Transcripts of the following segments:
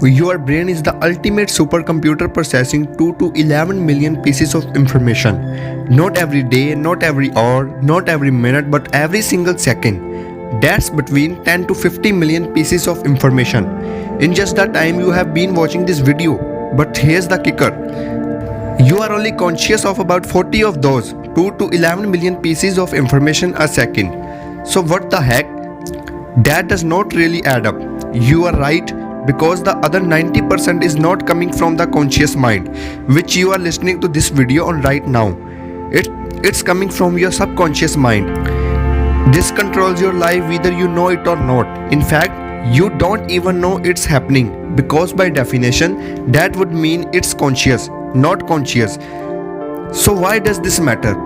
Your brain is the ultimate supercomputer processing 2 to 11 million pieces of information. Not every day, not every hour, not every minute, but every single second. That's between 10 to 50 million pieces of information in just the time you have been watching this video. But here's the kicker. You are only conscious of about 40 of those 2 to 11 million pieces of information a second. So what the heck? That does not really add up. You are right, because the other 90% is not coming from the conscious mind, which you are listening to this video on right now. It's coming from your subconscious mind. This controls your life whether you know it or not. In fact, you don't even know it's happening, because by definition, that would mean it's conscious, not conscious. So why does this matter?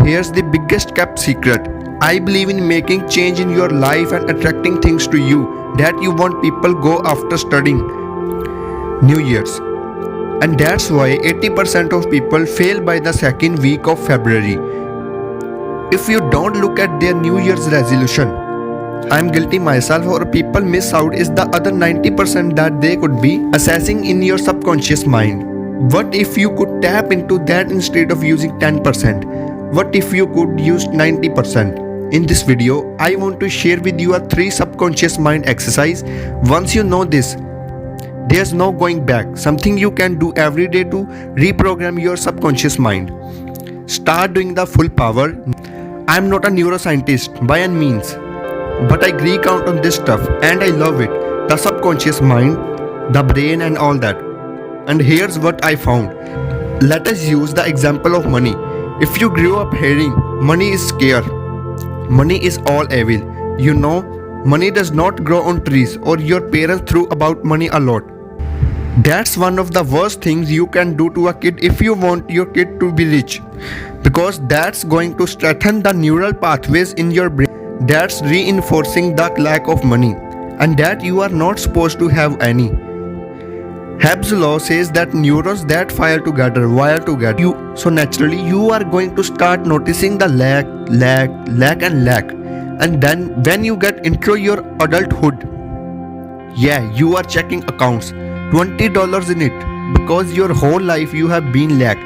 Here's the biggest kept secret. I believe in making change in your life and attracting things to you that you want people go after studying New Year's. And that's why 80% of people fail by the second week of February. If you don't look at their New Year's resolution, I'm guilty myself, or people miss out is the other 90% that they could be assessing in your subconscious mind. What if you could tap into that instead of using 10%? What if you could use 90%? In this video, I want to share with you a 3 subconscious mind exercise. Once you know this, there's no going back. Something you can do every day to reprogram your subconscious mind. Start doing the full power. I'm not a neuroscientist by any means, but I geek out on this stuff and I love it. The subconscious mind, the brain and all that. And here's what I found. Let us use the example of money. If you grew up hearing money is scarce, money is all evil, you know, money does not grow on trees, or your parents threw about money a lot. That's one of the worst things you can do to a kid if you want your kid to be rich, because that's going to strengthen the neural pathways in your brain that's reinforcing the lack of money and that you are not supposed to have any. Hebb's law says that neurons that fire together wire together. So naturally you are going to start noticing the lack. And then when you get into your adulthood, yeah, you are checking accounts, $20 in it, because your whole life you have been lack.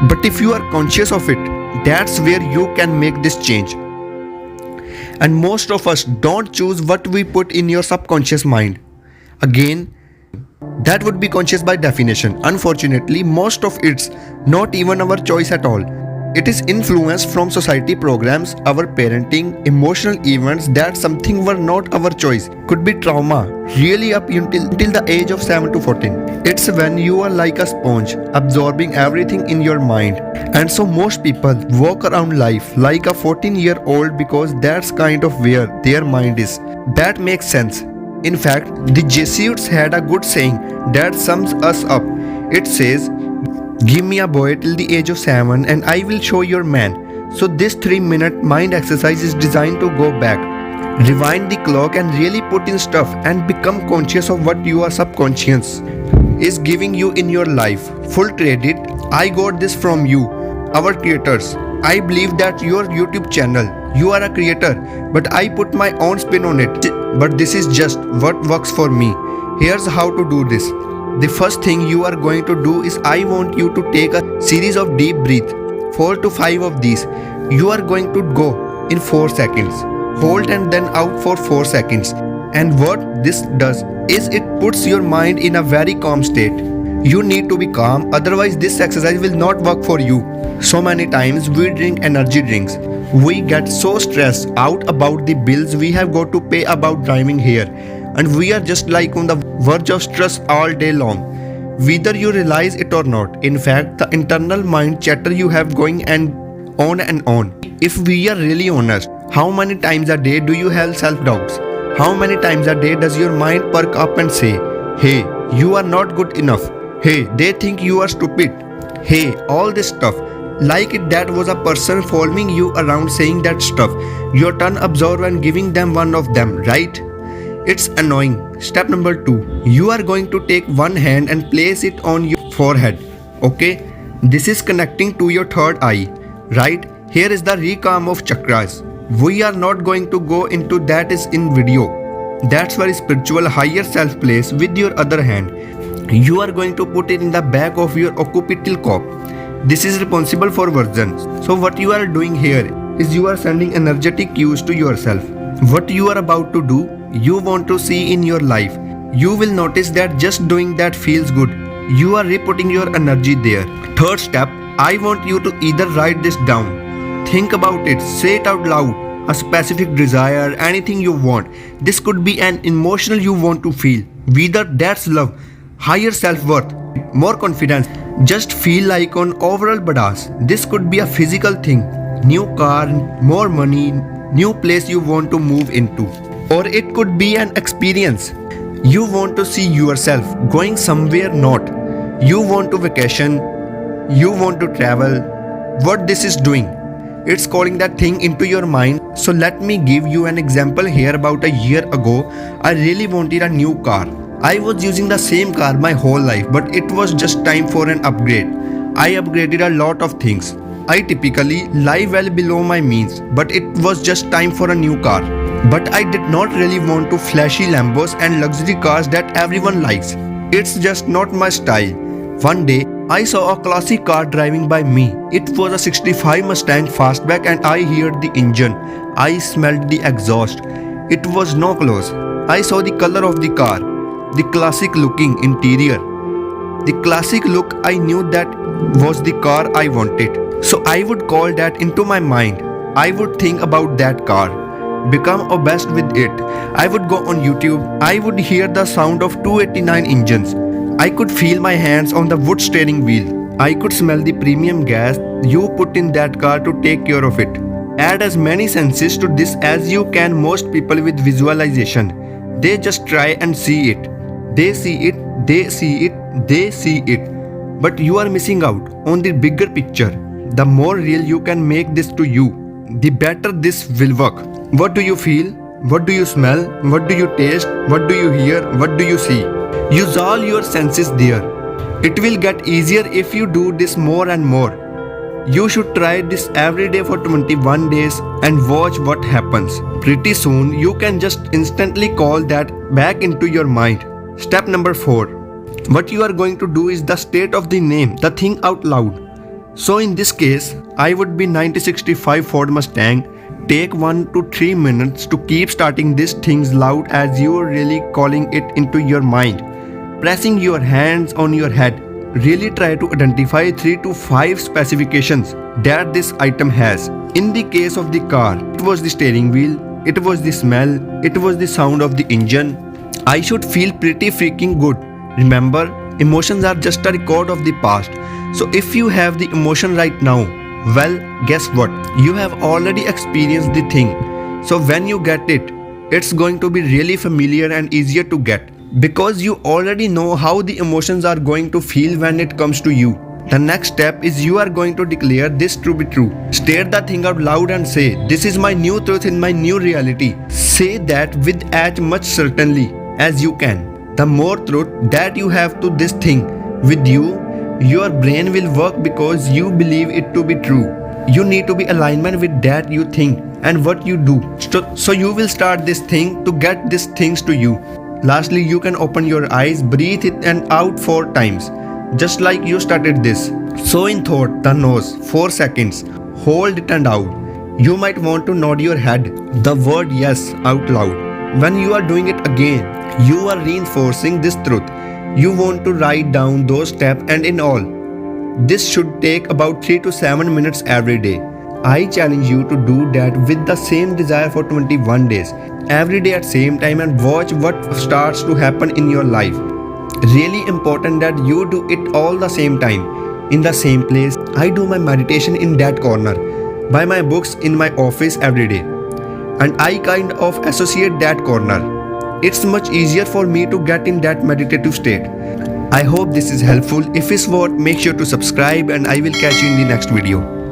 But if you are conscious of it, that's where you can make this change. And most of us don't choose what we put in your subconscious mind. Again, that would be conscious by definition. Unfortunately, most of it's not even our choice at all. It is influenced from society programs, our parenting, emotional events that something were not our choice. Could be trauma, really up until the age of 7 to 14. It's when you are like a sponge, absorbing everything in your mind. And so most people walk around life like a 14-year-old because that's kind of where their mind is. That makes sense. In fact, the Jesuits had a good saying that sums us up. It says, "Give me a boy till the age of 7 and I will show your man." So this 3-minute mind exercise is designed to go back, rewind the clock and really put in stuff and become conscious of what your subconscious is giving you in your life. Full credit, I got this from you, our creators. I believe that your YouTube channel, you are a creator, but I put my own spin on it. But this is just what works for me. Here's how to do this. The first thing you are going to do is I want you to take a series of deep breath, 4 to 5 of these. You are going to go in 4 seconds, hold and then out for 4 seconds. And what this does is it puts your mind in a very calm state. You need to be calm, otherwise this exercise will not work for you. So many times we drink energy drinks. We get so stressed out about the bills we have got to pay about driving here, and we are just like on the verge of stress all day long, whether you realize it or not. In fact, the internal mind chatter you have going and on. If we are really honest, how many times a day do you have self-doubts? How many times a day does your mind perk up and say, "Hey, you are not good enough. Hey, they think you are stupid. Hey," all this stuff. Like it that was a person following you around saying that stuff. Your turn absorb and giving them one of them, right? It's annoying. Step number 2. You are going to take one hand and place it on your forehead. Okay? This is connecting to your third eye, right? Here is the recalm of chakras. We are not going to go into that is in video. That's where spiritual higher self plays with your other hand. You are going to put it in the back of your occipital corp. This is responsible for versions. So what you are doing here is you are sending energetic cues to yourself. What you are about to do, you want to see in your life. You will notice that just doing that feels good. You are re-putting your energy there. Third step, I want you to either write this down. Think about it, say it out loud. A specific desire, anything you want. This could be an emotional you want to feel. Whether that's love, higher self-worth, more confidence, just feel like an overall badass. This could be a physical thing. New car, more money, new place you want to move into. Or it could be an experience. You want to see yourself going somewhere not. You want to vacation. You want to travel. What this is doing, it's calling that thing into your mind. So let me give you an example here. About a year ago, I really wanted a new car. I was using the same car my whole life, but it was just time for an upgrade. I upgraded a lot of things. I typically live well below my means, but it was just time for a new car. But I did not really want to flashy Lambos and luxury cars that everyone likes. It's just not my style. One day, I saw a classic car driving by me. It was a 65 Mustang fastback and I heard the engine. I smelled the exhaust. It was no close. I saw the color of the car, the classic looking interior. The classic look, I knew that was the car I wanted. So I would call that into my mind. I would think about that car, become obsessed with it. I would go on YouTube. I would hear the sound of 289 engines. I could feel my hands on the wood steering wheel. I could smell the premium gas you put in that car to take care of it. Add as many senses to this as you can. Most people with visualization, they just try and see it. They see it, they see it, they see it. But you are missing out on the bigger picture. The more real you can make this to you, the better this will work. What do you feel? What do you smell? What do you taste? What do you hear? What do you see? Use all your senses there. It will get easier if you do this more and more. You should try this every day for 21 days and watch what happens. Pretty soon, you can just instantly call that back into your mind. Step number 4. What you are going to do is the state of the name, the thing out loud. So in this case, I would be 1965 Ford Mustang. Take 1 to 3 minutes to keep starting these things loud as you are really calling it into your mind. Pressing your hands on your head. Really try to identify 3 to 5 specifications that this item has. In the case of the car, it was the steering wheel, it was the smell, it was the sound of the engine. I should feel pretty freaking good. Remember, emotions are just a record of the past. So if you have the emotion right now, well, guess what? You have already experienced the thing. So when you get it, it's going to be really familiar and easier to get. Because you already know how the emotions are going to feel when it comes to you. The next step is you are going to declare this to be true. State the thing out loud and say, this is my new truth in my new reality. Say that with as much certainty as you can. The more truth that you have to this thing with you, your brain will work because you believe it to be true. You need to be alignment with that you think and what you do. So you will start this thing to get these things to you. Lastly, you can open your eyes, breathe it and out 4 times, just like you started this. So in thought, the nose, 4 seconds, hold it and out. You might want to nod your head, the word yes out loud. When you are doing it again, you are reinforcing this truth. You want to write down those steps and in all. This should take about 3 to 7 minutes every day. I challenge you to do that with the same desire for 21 days. Every day at same time and watch what starts to happen in your life. Really important that you do it all the same time, in the same place. I do my meditation in that corner, buy my books in my office every day. And I kind of associate that corner. It's much easier for me to get in that meditative state. I hope this is helpful. If it's worth, make sure to subscribe and I will catch you in the next video.